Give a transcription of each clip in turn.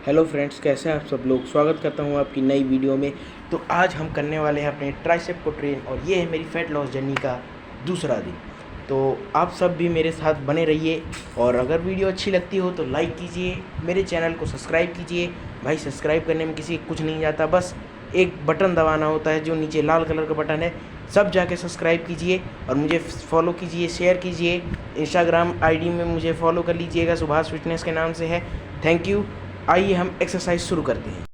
Hello friends, कैसे हैं आप सब लोग। स्वागत करता हूं आपकी नई वीडियो में। तो आज हम करने वाले हैं अपने ट्राइसेप को ट्रेन, और ये है मेरी फ़ैट लॉस जर्नी का दूसरा दिन। तो आप सब भी मेरे साथ बने रहिए, और अगर वीडियो अच्छी लगती हो तो लाइक कीजिए, मेरे चैनल को सब्सक्राइब कीजिए। भाई सब्सक्राइब करने में किसी कुछ नहीं जाता, बस एक बटन दबाना होता है जो नीचे लाल कलर का बटन है। सब जाके सब्सक्राइब कीजिए और मुझे फॉलो कीजिए, शेयर कीजिए। इंस्टाग्राम आईडी में मुझे फॉलो कर लीजिएगा, सुभाष फिटनेस के नाम से है। Thank you. आइए हम एक्सरसाइज शुरू करते हैं।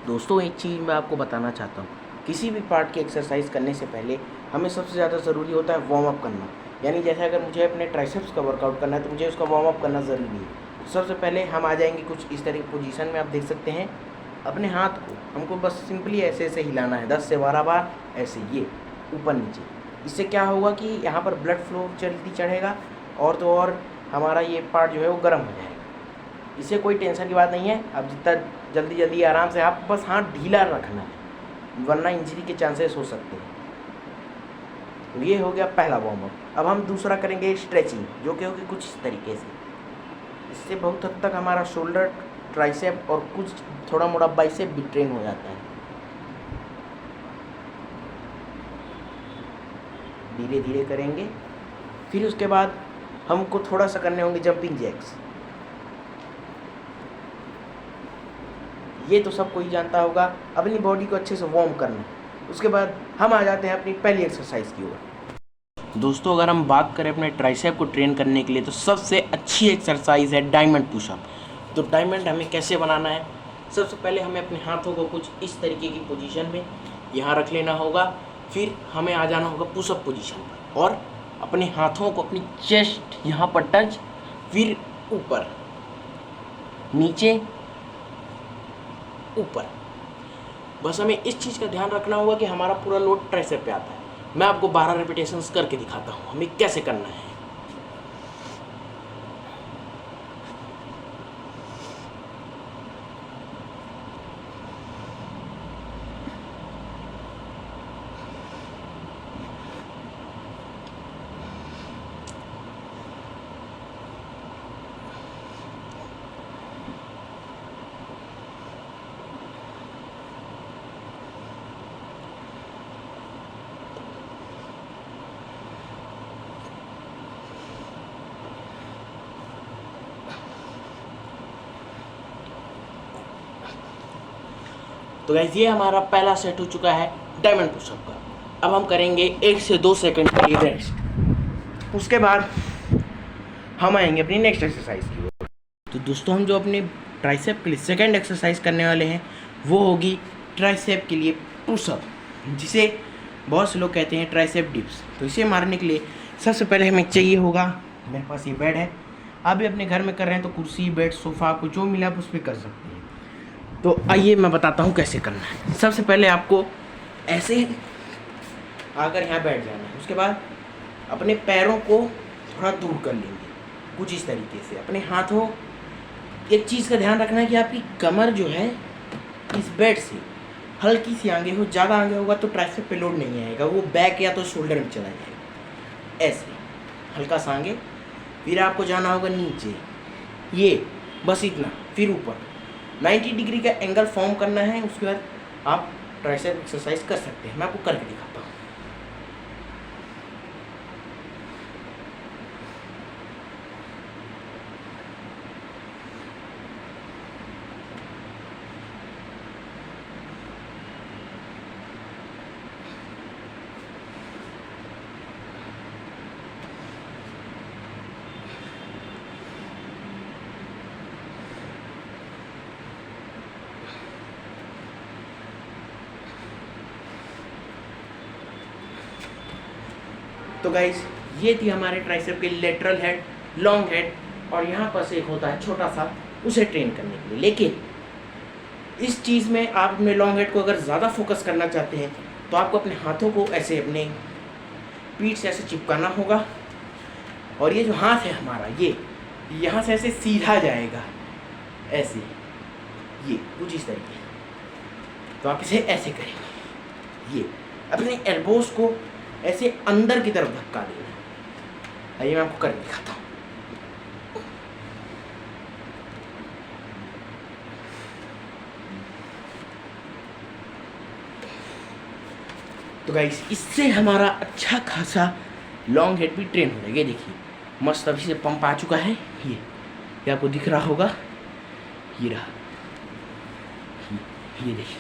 दोस्तों, एक चीज़ मैं आपको बताना चाहता हूँ, किसी भी पार्ट की एक्सरसाइज करने से पहले हमें सबसे ज़्यादा ज़रूरी होता है वार्म अप करना। यानी जैसे अगर मुझे अपने ट्राइसेप्स का वर्कआउट करना है तो मुझे उसका वार्म अप करना ज़रूरी है। तो सबसे पहले हम आ जाएंगे कुछ इस तरह की पोजीशन में। आप देख सकते हैं अपने हाथ को हमको बस सिंपली ऐसे ऐसे हिलाना है 10 से 12 बार, ऐसे ये ऊपर नीचे। इससे क्या होगा कि यहाँ पर ब्लड फ्लो जल्दी चढ़ेगा, और तो और हमारा ये पार्ट जो है वो गर्म हो जाएगा। इससे कोई टेंशन की बात नहीं है। अब जितना जल्दी जल्दी आराम से, आप बस हाथ ढीला रखना है, वरना इंजरी के चांसेस हो सकते हैं। तो ये हो गया पहला वार्म अप। अब हम दूसरा करेंगे स्ट्रेचिंग, जो कि होगी कुछ इस तरीके से। इससे बहुत हद तक हमारा शोल्डर, ट्राइसेप और कुछ थोड़ा मोड़ा बाइसेप भी ट्रेन हो जाता है। धीरे धीरे करेंगे। फिर उसके बाद हमको थोड़ा सा करने होंगे जंपिंग जैक्स। ये तो सब कोई जानता होगा, अपनी बॉडी को अच्छे से वार्म करना है। उसके बाद हम आ जाते हैं अपनी पहली एक्सरसाइज की ओर। दोस्तों, अगर हम बात करें अपने ट्राइसेप को ट्रेन करने के लिए, तो सबसे अच्छी एक्सरसाइज है डायमंड पुशअप। तो डायमंड हमें कैसे बनाना है? सबसे पहले हमें अपने हाथों को कुछ इस तरीके की पोजीशन में यहाँ रख लेना होगा। फिर हमें आ जाना होगा पुशअप पोजीशन पर, और अपने हाथों को अपनी चेस्ट यहाँ पर टच, फिर ऊपर नीचे ऊपर। बस हमें इस चीज़ का ध्यान रखना होगा कि हमारा पूरा लोड ट्राइसेप पे आता है। मैं आपको 12 रिपीटेशंस करके दिखाता हूँ हमें कैसे करना है। तो गाइस, ये हमारा पहला सेट हो चुका है डायमंड पुशअप का। अब हम करेंगे 1 से 2 सेकंड के लिए रेस्ट। उसके बाद हम आएंगे अपनी नेक्स्ट एक्सरसाइज की ओर। तो दोस्तों, हम जो अपने ट्राइसेप के लिए सेकंड एक्सरसाइज करने वाले हैं वो होगी ट्राइसेप के लिए पुशअप, जिसे बहुत से लोग कहते हैं ट्राइसेप डिप्स। तो इसे मारने के लिए सबसे पहले हमें चाहिए होगा, मेरे पास ये बेड है। आप भी अपने घर में कर रहे हैं तो कुर्सी, बेड, सोफ़ा, आपको जो मिला आप उस पर कर सकते हैं। तो आइए मैं बताता हूँ कैसे करना है। सबसे पहले आपको ऐसे आकर यहाँ बैठ जाना है। उसके बाद अपने पैरों को थोड़ा दूर कर लेंगे, कुछ इस तरीके से। अपने हाथों, एक चीज़ का ध्यान रखना है कि आपकी कमर जो है इस बेड से हल्की सी आगे हो। ज़्यादा आगे होगा तो ट्राइसेप पे लोड नहीं आएगा, वो बैक या तो शोल्डर में चला जाएगा। ऐसे हल्का सा आगे, फिर आपको जाना होगा नीचे, ये बस इतना। फिर ऊपर 90 डिग्री का एंगल फॉर्म करना है। उसके बाद आप ट्राइसेप एक्सरसाइज कर सकते हैं। मैं आपको करके दिखाता हूँ। तो गाइस, ये थी हमारे ट्राइसेप के लेटरल हेड, लॉन्ग हेड, और यहाँ पर से एक होता है छोटा सा, उसे ट्रेन करने के लिए। लेकिन इस चीज़ में आप अपने लॉन्ग हेड को अगर ज़्यादा फोकस करना चाहते हैं तो आपको अपने हाथों को ऐसे अपने पीठ से ऐसे चिपकाना होगा, और ये जो हाथ है हमारा, ये यहाँ से ऐसे सीधा जाएगा, ऐसे, ये कुछ इस तरीके। तो आप इसे ऐसे करेंगे, ये अपने एल्बोस को ऐसे अंदर की तरफ धक्का देना। आइए मैं आपको करके दिखाता हूँ। तो गाइस इससे हमारा अच्छा खासा लॉन्ग हेड भी ट्रेन हो जाएगा। ये देखिए मस्त अभी से पंप आ चुका है, ये आपको दिख रहा होगा, ये रहा, ये देखिए।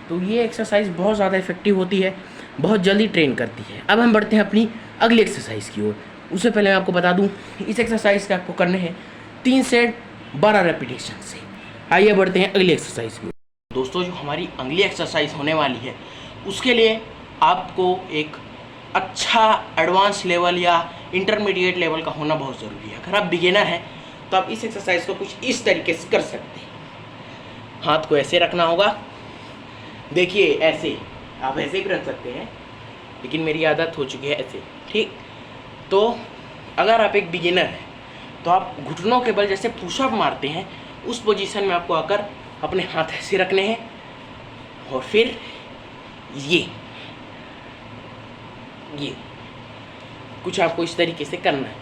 तो ये एक्सरसाइज बहुत ज़्यादा इफेक्टिव होती है, बहुत जल्दी ट्रेन करती है। अब हम बढ़ते हैं अपनी अगली एक्सरसाइज की ओर। उससे पहले मैं आपको बता दूं इस एक्सरसाइज के आपको करने हैं 3 सेट 12 रेपिटेशन से। आइए बढ़ते हैं अगली एक्सरसाइज की ओर। दोस्तों जो हमारी अगली एक्सरसाइज होने वाली है उसके लिए आपको एक अच्छा एडवांस लेवल या इंटरमीडिएट लेवल का होना बहुत ज़रूरी है। अगर आप बिगिनर हैं तो आप इस एक्सरसाइज को कुछ इस तरीके से कर सकते हैं। हाथ को ऐसे रखना होगा, देखिए ऐसे, आप ऐसे भी रख सकते हैं लेकिन मेरी आदत हो चुकी है ऐसे, ठीक। तो अगर आप एक बिगिनर हैं तो आप घुटनों के बल जैसे पुशअप मारते हैं उस पोजीशन में आपको आकर अपने हाथ ऐसे रखने हैं और फिर ये कुछ आपको इस तरीके से करना है।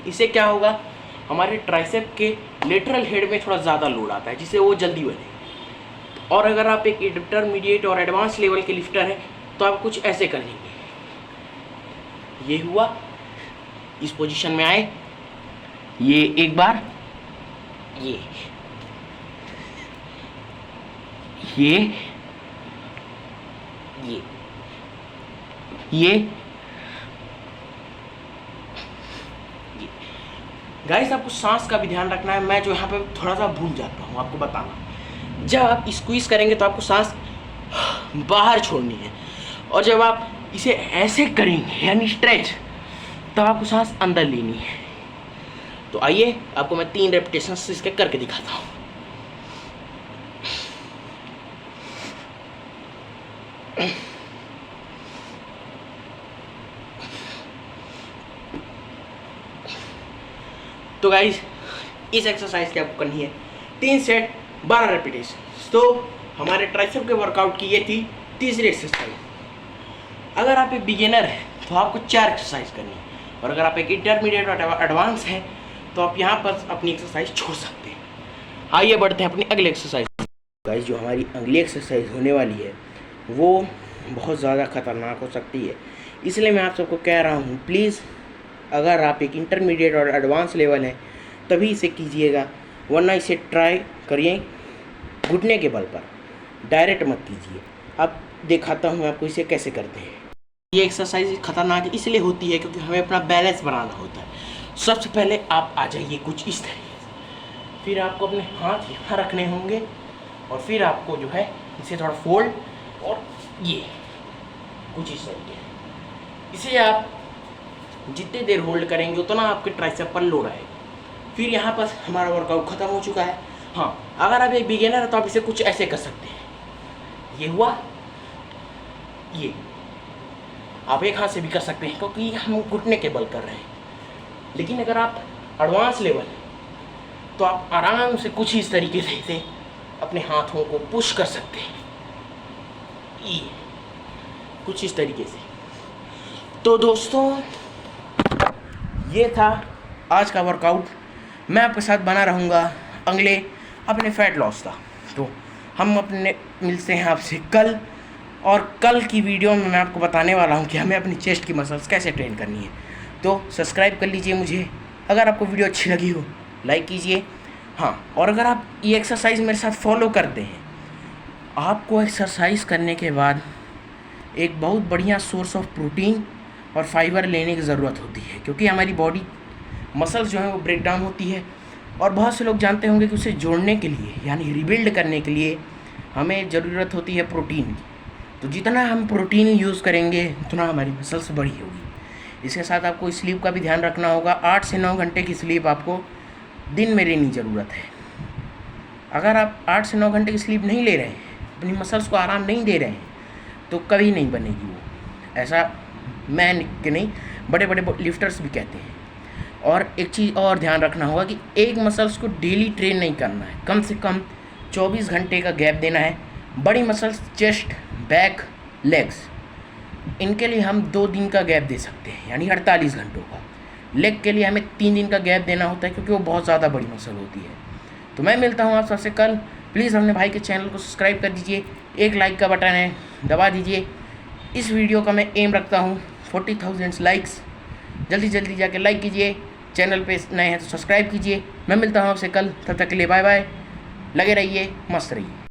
इससे क्या होगा, हमारे ट्राइसेप के लेटरल हेड में थोड़ा ज़्यादा लोड आता है जिससे वो जल्दी बने। और अगर आप एक इंटरमीडिएट और एडवांस लेवल के लिफ्टर हैं तो आप कुछ ऐसे कर लेंगे, ये हुआ, इस पोजीशन में आए, ये एक बार, ये गाइस आपको सांस का भी ध्यान रखना है। मैं जो यहाँ पे थोड़ा सा भूल जाता हूँ आपको बताना, जब आप स्क्वीज करेंगे तो आपको सांस बाहर छोड़नी है, और जब आप इसे ऐसे करेंगे यानी स्ट्रेच, तब आपको सांस अंदर लेनी है। तो आइए आपको मैं 3 रेपिटेशन इसके करके दिखाता हूँ। तो गाइस इस एक्सरसाइज की आपको करनी है 3 सेट 12 रेपिटेशन। तो हमारे ट्राइसेप के वर्कआउट की ये थी तीसरी एक्सरसाइज। अगर आप एक बिगिनर हैं तो आपको 4 एक्सरसाइज करनी है, और अगर आप एक इंटरमीडिएट और एडवांस हैं तो आप यहाँ पर अपनी एक्सरसाइज छोड़ सकते हैं। आइए बढ़ते हैं अपनी अगली एक्सरसाइज। गाइस जो हमारी अगली एक्सरसाइज होने वाली है वो बहुत ज़्यादा खतरनाक हो सकती है, इसलिए मैं आप सबको कह रहा हूँ प्लीज़ अगर आप एक इंटरमीडिएट और एडवांस लेवल है तभी इसे कीजिएगा, वरना इसे ट्राई करिए घुटने के बल पर, डायरेक्ट मत कीजिए। अब दिखाता हूँ मैं आपको इसे कैसे करते हैं। ये एक्सरसाइज खतरनाक इसलिए होती है क्योंकि हमें अपना बैलेंस बनाना होता है। सबसे पहले आप आ जाइए कुछ इस तरीके से, फिर आपको अपने हाथ यहाँ रखने होंगे और फिर आपको जो है इसे थोड़ा फोल्ड और ये कुछ इस तरीके से। इसे आप जितनी देर होल्ड करेंगे उतना आपके ट्राइसेप पर लोड आएगा। फिर यहाँ पर हमारा वर्कआउट ख़त्म हो चुका है। हाँ, अगर आप एक बिगिनर है तो आप इसे कुछ ऐसे कर सकते हैं, ये हुआ, ये आप एक हाथ से भी कर सकते हैं क्योंकि हम घुटने के बल कर रहे हैं। लेकिन अगर आप एडवांस लेवल है तो आप आराम से कुछ इस तरीके से अपने हाथों को पुश कर सकते हैं, ये कुछ इस तरीके से। तो दोस्तों ये था आज का वर्कआउट। मैं आपके साथ बना रहूँगा अगले अपने फैट लॉस का। तो हम अपने मिलते हैं आपसे कल, और कल की वीडियो में मैं आपको बताने वाला हूँ कि हमें अपनी चेस्ट की मसल्स कैसे ट्रेन करनी है। तो सब्सक्राइब कर लीजिए मुझे, अगर आपको वीडियो अच्छी लगी हो लाइक कीजिए। हाँ, और अगर आप ये एक्सरसाइज मेरे साथ फॉलो करते हैं, आपको एक्सरसाइज करने के बाद एक बहुत बढ़िया सोर्स ऑफ प्रोटीन और फाइबर लेने की ज़रूरत होती है, क्योंकि हमारी बॉडी मसल्स जो है वो ब्रेक डाउन होती है। और बहुत से लोग जानते होंगे कि उसे जोड़ने के लिए यानी रिबिल्ड करने के लिए हमें ज़रूरत होती है प्रोटीन की। तो जितना हम प्रोटीन यूज़ करेंगे उतना हमारी मसल्स बड़ी होगी। इसके साथ आपको स्लीप का भी ध्यान रखना होगा। 8 से 9 घंटे की स्लीप आपको दिन में लेनी ज़रूरत है। अगर आप 8 से 9 घंटे की स्लीप नहीं ले रहे हैं, अपनी मसल्स को आराम नहीं दे रहे हैं, तो कभी नहीं बनेगी वो। ऐसा मैं कि नहीं, बड़े बड़े लिफ्टर्स भी कहते हैं। और एक चीज़ और ध्यान रखना होगा कि एक मसल्स को डेली ट्रेन नहीं करना है, कम से कम 24 घंटे का गैप देना है। बड़ी मसल्स चेस्ट, बैक, लेग्स, इनके लिए हम 2 दिन का गैप दे सकते हैं यानी 48 घंटों का। लेग के लिए हमें 3 दिन का गैप देना होता है क्योंकि वो बहुत ज़्यादा बड़ी मसल होती है। तो मैं मिलता हूँ आप सबसे कल प्लीज़ अपने भाई के चैनल को सब्सक्राइब कर दीजिए, एक लाइक का बटन है दबा दीजिए। इस वीडियो का मैं एम रखता हूँ 40,000 लाइक्स। जल्दी जल्दी जाके लाइक कीजिए, चैनल पे नए हैं तो सब्सक्राइब कीजिए। मैं मिलता हूँ आपसे कल, तब तक के लिए बाय बाय। लगे रहिए, मस्त रहिए।